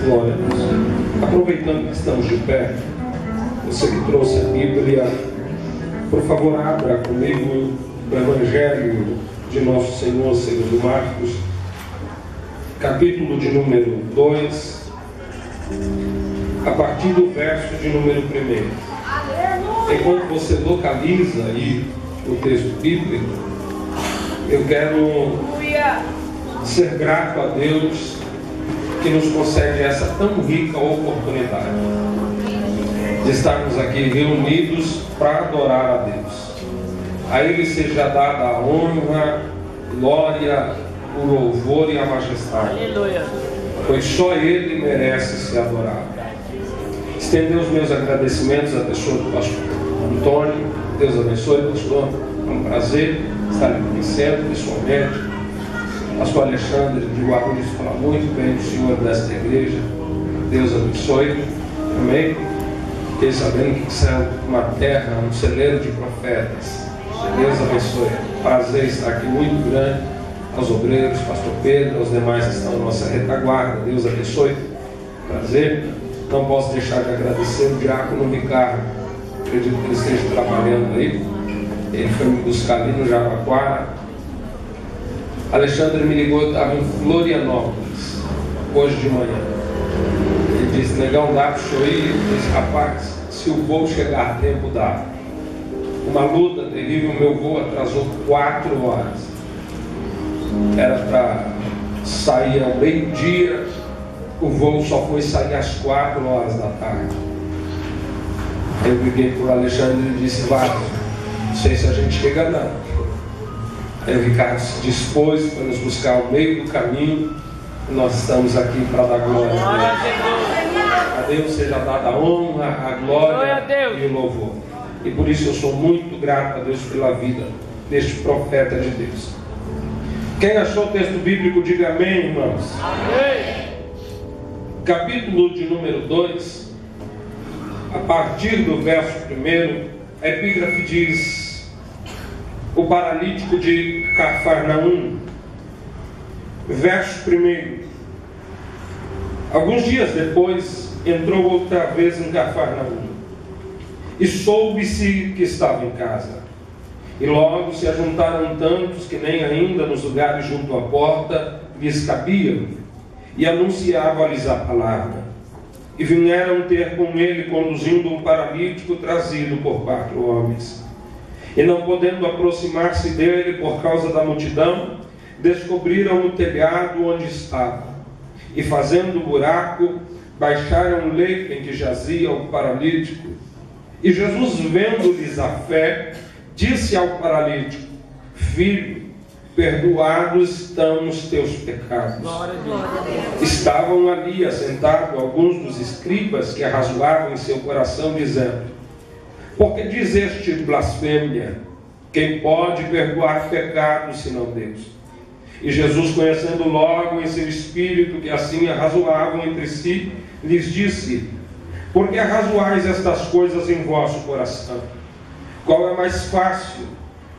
Glória a Deus. Aproveitando que estamos de pé, você que trouxe a Bíblia, por favor, abra comigo o Evangelho de Nosso Senhor segundo Marcos, capítulo de número 2, a partir do verso de número 1. Enquanto você localiza aí o texto bíblico, eu quero ser grato a Deus que nos concede essa tão rica oportunidade de estarmos aqui reunidos para adorar a Deus. A Ele seja dada a honra, glória, o louvor e a majestade. Aleluia. Pois só Ele merece ser adorado. Estender os meus agradecimentos à pessoa do pastor Antônio. Deus abençoe, pastor. É um prazer estar lhe conhecendo pessoalmente. Pastor Alexandre de Guarulhos fala muito bem do Senhor desta igreja. Deus abençoe. Amém. Fiquei sabendo que saiu uma terra, um celeiro de profetas. Deus abençoe. Prazer estar aqui muito grande. Aos obreiros, pastor Pedro, aos demais que estão na nossa retaguarda. Deus abençoe. Prazer. Não posso deixar de agradecer o diácono Ricardo. Acredito que ele esteja trabalhando aí. Ele foi me buscar ali no Jabaquara. Alexandre me ligou, eu estava em Florianópolis, hoje de manhã. Ele disse, negão, dá para o senhor ir? Eu disse, rapaz, se o voo chegar a tempo, dá. Uma luta terrível, meu voo atrasou 4 horas. Era para sair ao meio-dia, o voo só foi sair às 4 horas da tarde. Eu liguei para o Alexandre e disse, vai, não sei se a gente chega não. Aí o Ricardo se dispôs para nos buscar ao meio do caminho. E nós estamos aqui para dar glória a Deus. A Deus seja dada a honra, a glória e o louvor. E por isso eu sou muito grato a Deus pela vida deste profeta de Deus. Quem achou o texto bíblico, diga amém, irmãos. Amém. Capítulo de número 2, a partir do verso 1, a epígrafe diz: o paralítico de Cafarnaum. Verso 1. Alguns dias depois, entrou outra vez em Cafarnaum, e soube-se que estava em casa. E logo se ajuntaram tantos que nem ainda nos lugares junto à porta lhes cabiam, e anunciavam-lhes a palavra. E vieram ter com ele, conduzindo um paralítico trazido por 4 homens. E não podendo aproximar-se dele por causa da multidão, descobriram o telhado onde estava. E fazendo buraco, baixaram o leito em que jazia o paralítico. E Jesus, vendo-lhes a fé, disse ao paralítico: filho, perdoados estão os teus pecados. Estavam ali assentados alguns dos escribas que arrazoavam em seu coração, dizendo: porque diz este blasfêmia? Quem pode perdoar pecados senão Deus? E Jesus, conhecendo logo em seu espírito que assim arrazoavam entre si, lhes disse: por que arrazoais estas coisas em vosso coração? Qual é mais fácil,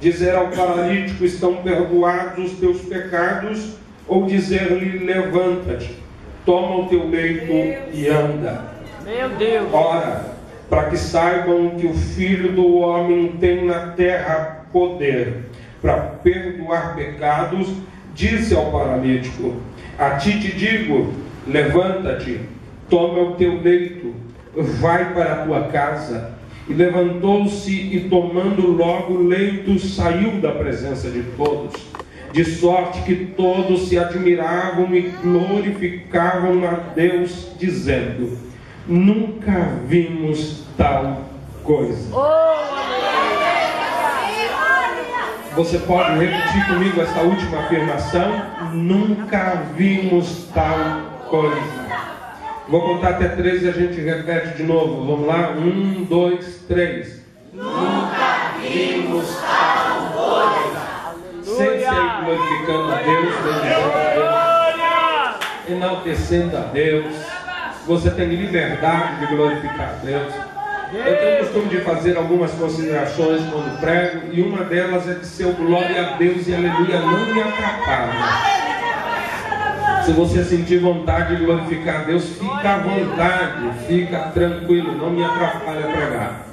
dizer ao paralítico: estão perdoados os teus pecados, ou dizer-lhe: levanta-te, toma o teu leito e anda? Meu Deus! Ora, para que saibam que o Filho do Homem tem na terra poder para perdoar pecados, disse ao paralítico: a ti te digo, levanta-te, toma o teu leito, vai para a tua casa. E levantou-se e, tomando logo o leito, saiu da presença de todos, de sorte que todos se admiravam e glorificavam a Deus, dizendo: nunca vimos tal coisa. Você pode repetir comigo essa última afirmação? Nunca vimos tal coisa. Vou contar até 3 e a gente repete de novo. Vamos lá? 1, 2, 3. Nunca vimos tal coisa. Sempre glorificando a Deus, bendizendo a Deus, enaltecendo a Deus. Você tem liberdade de glorificar a Deus. Eu tenho o costume de fazer algumas considerações quando prego, e uma delas é que seu glória a Deus e aleluia não me atrapalha. Se você sentir vontade de glorificar a Deus, fica à vontade, fica tranquilo, não me atrapalha a pregar.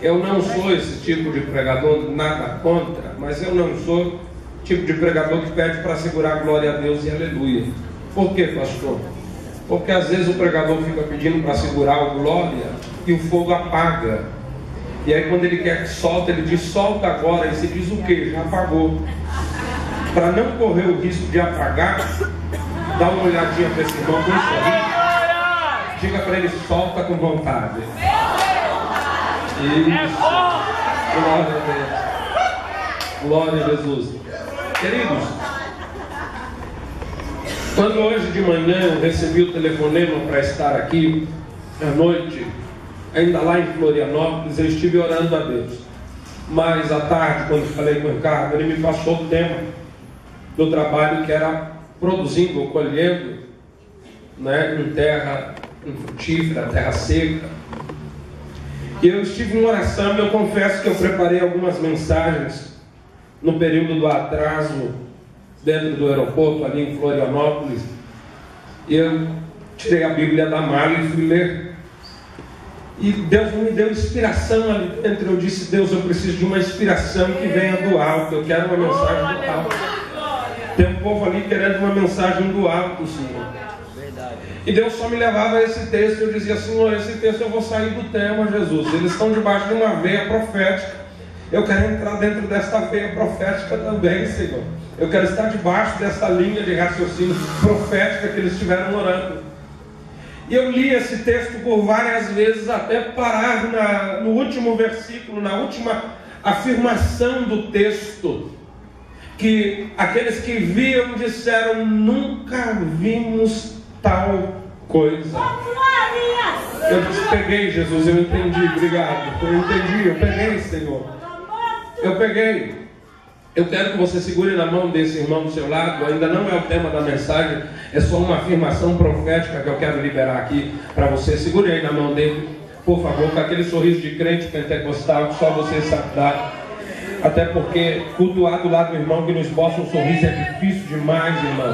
Eu não sou esse tipo de pregador, nada contra, mas eu não sou o tipo de pregador que pede para segurar glória a Deus e aleluia. Por quê, pastor? Porque às vezes o pregador fica pedindo para segurar o glória e o fogo apaga. E aí quando ele quer que solta, ele diz solta agora. E se diz o quê? Já apagou. Para não correr o risco de apagar, dá uma olhadinha para esse irmão com um sorriso. Diga para ele, solta com vontade. Isso. Glória a Deus. Glória a Jesus. Queridos, quando hoje de manhã eu recebi o telefonema para estar aqui à noite, ainda lá em Florianópolis, eu estive orando a Deus. Mas à tarde, quando falei com o Ricardo, ele me passou o tema do trabalho que era produzindo ou colhendo, né, em terra infrutífera, terra seca. E eu estive em oração e eu confesso que eu preparei algumas mensagens no período do atraso dentro do aeroporto ali em Florianópolis. E eu tirei a Bíblia da mala e fui ler. E Deus me deu inspiração ali dentro. Eu disse, Deus, eu preciso de uma inspiração que venha do alto. Eu quero uma mensagem do alto. Tem um povo ali querendo uma mensagem do alto, Senhor. E Deus só me levava a esse texto. Eu dizia, Senhor, esse texto eu vou sair do tema, Jesus. Eles estão debaixo de uma veia profética. Eu quero entrar dentro desta veia profética também, Senhor. Eu quero estar debaixo dessa linha de raciocínio profética que eles estiveram orando. E eu li esse texto por várias vezes até parar no último versículo, na última afirmação do texto. Que aqueles que viam disseram, nunca vimos tal coisa. Eu disse, peguei, Jesus, eu entendi, obrigado. Eu entendi, eu peguei, Senhor. Eu peguei. Eu quero que você segure na mão desse irmão do seu lado. Ainda não é o tema da mensagem, é só uma afirmação profética que eu quero liberar aqui para você. Segure aí na mão dele, por favor, com aquele sorriso de crente pentecostal que só você sabe dar. Até porque cultuar do lado do irmão que não esboça um sorriso é difícil demais, irmão.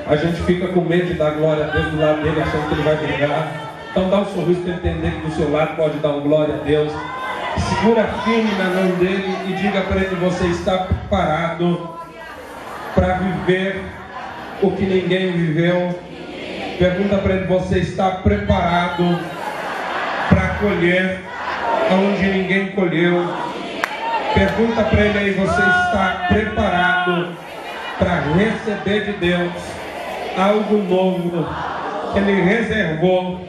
A gente fica com medo de dar glória a Deus do lado dele, achando que ele vai brigar. Então dá um sorriso para ele entender que do seu lado pode dar um glória a Deus. Segura firme na mão dele e diga para ele, você está preparado para viver o que ninguém viveu. Pergunta para ele, você está preparado para colher onde ninguém colheu. Pergunta para ele aí, você está preparado para receber de Deus algo novo que Ele reservou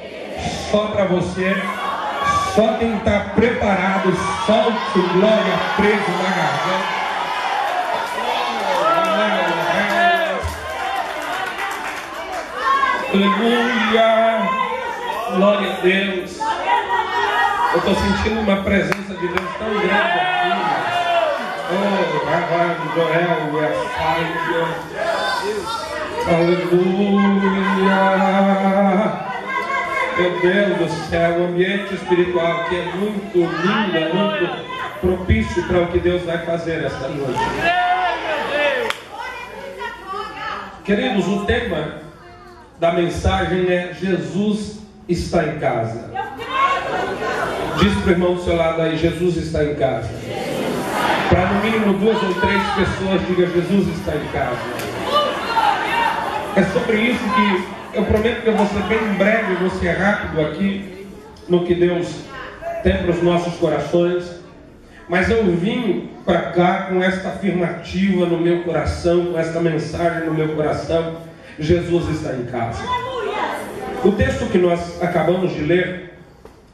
só para você? Só quem está preparado, solte glória preso na garganta. Aleluia! Glória a Deus! Eu estou sentindo uma presença de Deus tão grande aqui. Oh, Ravado, Joel, aleluia! Meu Deus do céu, o ambiente espiritual aqui é muito lindo, é muito propício para o que Deus vai fazer esta noite. Queridos, o tema da mensagem é Jesus está em casa. Diz para o irmão do seu lado aí, Jesus está em casa. Para no mínimo 2 ou 3 pessoas, diga, Jesus está em casa. É sobre isso que eu prometo que eu vou ser bem breve, vou ser rápido aqui no que Deus tem para os nossos corações. Mas eu vim para cá com esta afirmativa no meu coração, com esta mensagem no meu coração: Jesus está em casa. O texto que nós acabamos de ler,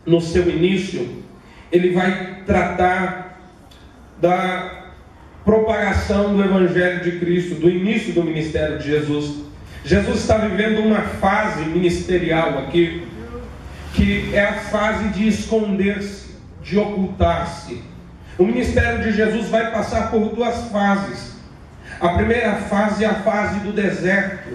no seu início, ele vai tratar da propagação do Evangelho de Cristo, do início do ministério de Jesus. Jesus está vivendo uma fase ministerial aqui, que é a fase de esconder-se, de ocultar-se. O ministério de Jesus vai passar por 2 fases. A primeira fase é a fase do deserto,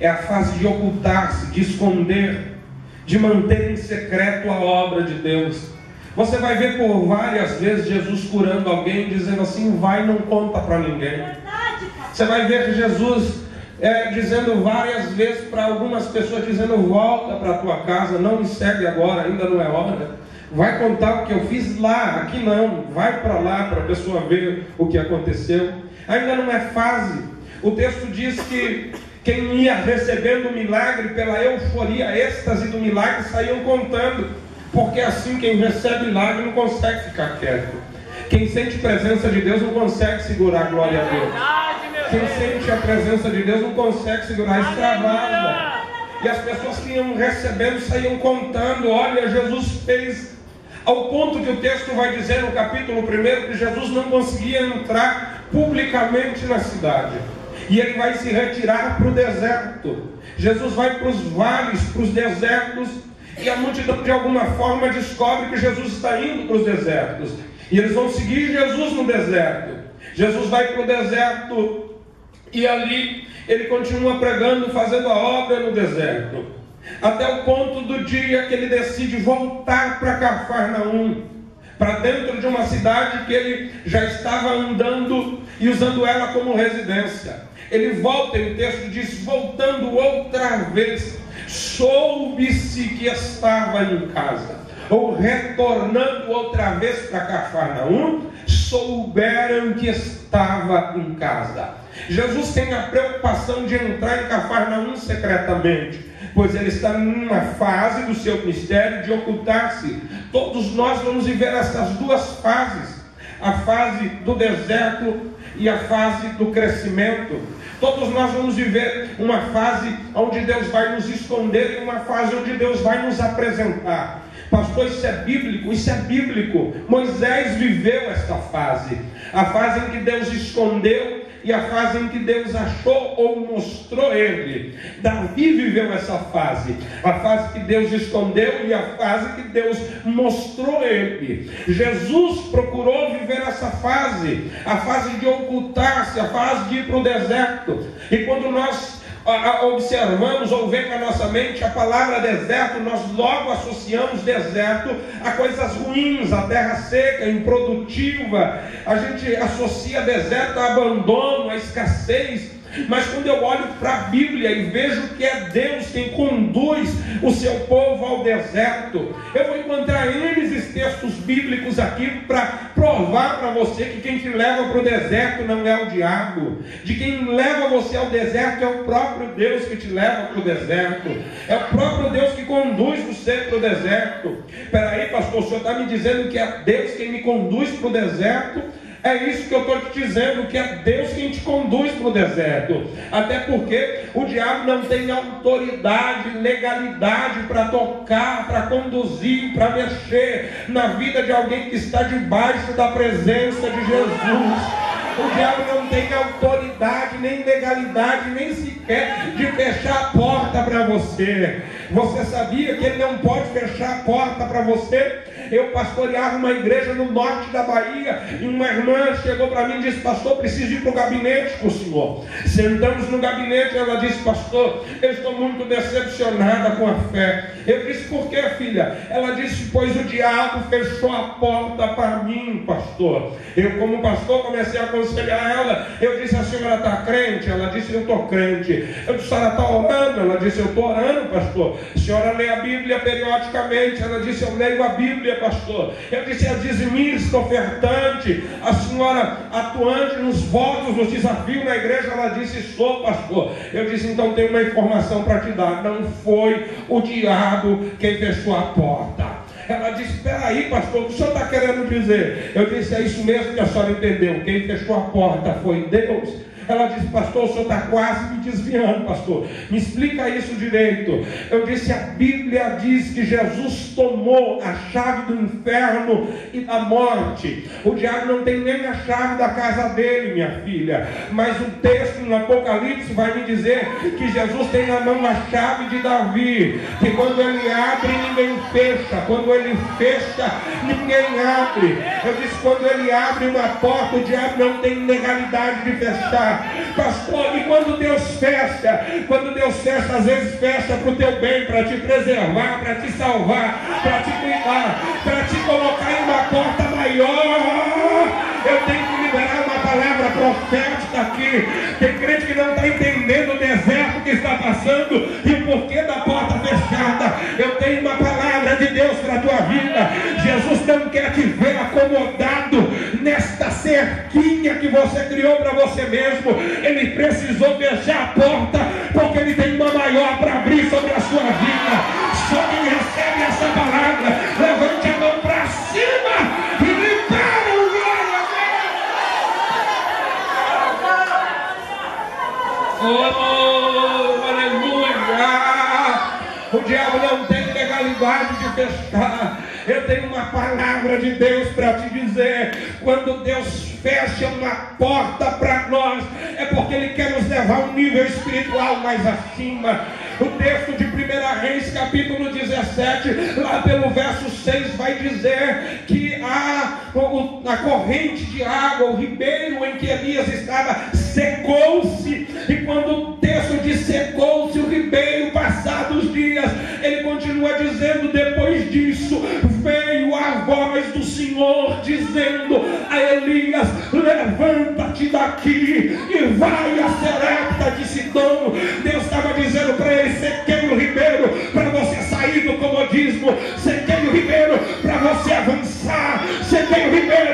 é a fase de ocultar-se, de esconder, de manter em secreto a obra de Deus. Você vai ver por várias vezes Jesus curando alguém, dizendo assim, vai, não conta para ninguém. Você vai ver Jesus dizendo várias vezes para algumas pessoas, dizendo: volta para a tua casa, não me segue agora, ainda não é hora. Vai contar o que eu fiz lá, aqui não. Vai para lá para a pessoa ver o que aconteceu. Ainda não é fase. O texto diz que quem ia recebendo o milagre, pela euforia, êxtase do milagre, saíam contando. Porque assim, quem recebe milagre não consegue ficar quieto. Quem sente presença de Deus não consegue segurar a glória a Deus. Quem sente a presença de Deus não consegue segurar a extravasa. E as pessoas que iam recebendo saíam contando: olha, Jesus fez. Ao ponto que o texto vai dizer no capítulo 1 que Jesus não conseguia entrar publicamente na cidade. E ele vai se retirar para o deserto. Jesus vai para os vales, para os desertos. E a multidão de alguma forma descobre que Jesus está indo para os desertos. E eles vão seguir Jesus no deserto. Jesus vai para o deserto e ali ele continua pregando, fazendo a obra no deserto. Até o ponto do dia que ele decide voltar para Cafarnaum, para dentro de uma cidade que ele já estava andando e usando ela como residência. Ele volta, e o texto diz: voltando outra vez, soube-se que estava em casa. Ou retornando outra vez para Cafarnaum, souberam que estava em casa. Jesus tem a preocupação de entrar em Cafarnaum secretamente, pois ele está numa fase do seu ministério de ocultar-se. Todos nós vamos viver essas duas fases: a fase do deserto e a fase do crescimento. Todos nós vamos viver uma fase onde Deus vai nos esconder e uma fase onde Deus vai nos apresentar. Pastor, isso é bíblico? Isso é bíblico. Moisés viveu esta fase, a fase em que Deus escondeu e a fase em que Deus achou ou mostrou ele. Davi viveu essa fase, a fase que Deus escondeu e a fase que Deus mostrou ele. Jesus procurou viver essa fase, a fase de ocultar-se, a fase de ir para o deserto. E quando nós observamos ou vem na nossa mente a palavra deserto, nós logo associamos deserto a coisas ruins, a terra seca, improdutiva. A gente associa deserto a abandono, a escassez. Mas quando eu olho para a Bíblia e vejo que é Deus quem conduz o seu povo ao deserto, eu vou encontrar esses textos bíblicos aqui para provar para você que quem te leva para o deserto não é o diabo. De quem leva você ao deserto é o próprio Deus que te leva para o deserto. É o próprio Deus que conduz você para o deserto. Espera aí, pastor, o senhor está me dizendo que é Deus quem me conduz para o deserto? É isso que eu estou te dizendo, que é Deus quem te conduz para o deserto. Até porque o diabo não tem autoridade, legalidade para tocar, para conduzir, para mexer na vida de alguém que está debaixo da presença de Jesus. O diabo não tem autoridade, nem legalidade, nem sequer de fechar a porta para você. Você sabia que ele não pode fechar a porta para você? Eu pastoreava uma igreja no norte da Bahia e uma irmã chegou para mim e disse: pastor, preciso ir para o gabinete com o senhor. Sentamos no gabinete, ela disse: pastor, eu estou muito decepcionada com a fé. Eu disse: por que, filha? Ela disse: pois o diabo fechou a porta para mim, pastor. Eu, como pastor, comecei a aconselhar ela. Eu disse: a senhora está crente? Ela disse: eu estou crente. Eu disse: a senhora está orando? Ela disse: eu estou orando, pastor. A senhora lê a Bíblia periodicamente? Ela disse: eu leio a Bíblia, pastor. Eu disse: é dizimista, ofertante? A senhora atuante nos votos, nos desafios na igreja? Ela disse: sou, pastor. Eu disse: então tem uma informação para te dar. Não foi o diabo quem fechou a porta. Ela disse: espera aí, pastor, o que o senhor está querendo dizer? Eu disse: é isso mesmo que a senhora entendeu. Quem fechou a porta foi Deus. Ela disse: pastor, o senhor está quase me desviando, pastor. Me explica isso direito. Eu disse: a Bíblia diz que Jesus tomou a chave do inferno e da morte. O diabo não tem nem a chave da casa dele, minha filha. Mas o texto no Apocalipse vai me dizer que Jesus tem na mão a chave de Davi. Que quando ele abre, ninguém fecha. Quando ele fecha, ninguém abre. Eu disse: quando ele abre uma porta, o diabo não tem legalidade de fechar. Pastor, e quando Deus fecha, às vezes fecha para o teu bem, para te preservar, para te salvar, para te cuidar, para te colocar em uma porta maior. Eu tenho que liberar uma palavra profética aqui. Tem crente que não está entendendo o e o porquê da porta fechada. Eu tenho uma palavra de Deus para a tua vida. Jesus não quer te ver acomodado nesta cerquinha que você criou para você mesmo. Ele precisou fechar a porta, porque Ele tem uma maior para abrir sobre a sua vida. Só quem recebe essa palavra, levante a mão para cima e libera o glória a Deus. Oh, aleluia! O diabo não tem legalidade de fechar. Eu tenho uma palavra de Deus para te dizer. Quando Deus fecha uma porta para nós, é porque Ele quer nos levar a um nível espiritual mais acima. O texto de 1 Reis, capítulo 17, lá pelo verso 6, vai dizer que a corrente de água, o ribeiro em que Elias estava, secou-se. E quando o texto diz secou-se o ribeiro, passados os dias, ele continua dizendo: depois disso veio a voz do Senhor dizendo a Elias: levanta-te daqui e vai a Serepta de Sidom. Deus estava dizendo para ele: sequei o ribeiro para você sair do comodismo, sequei o ribeiro para você avançar, sequei o ribeiro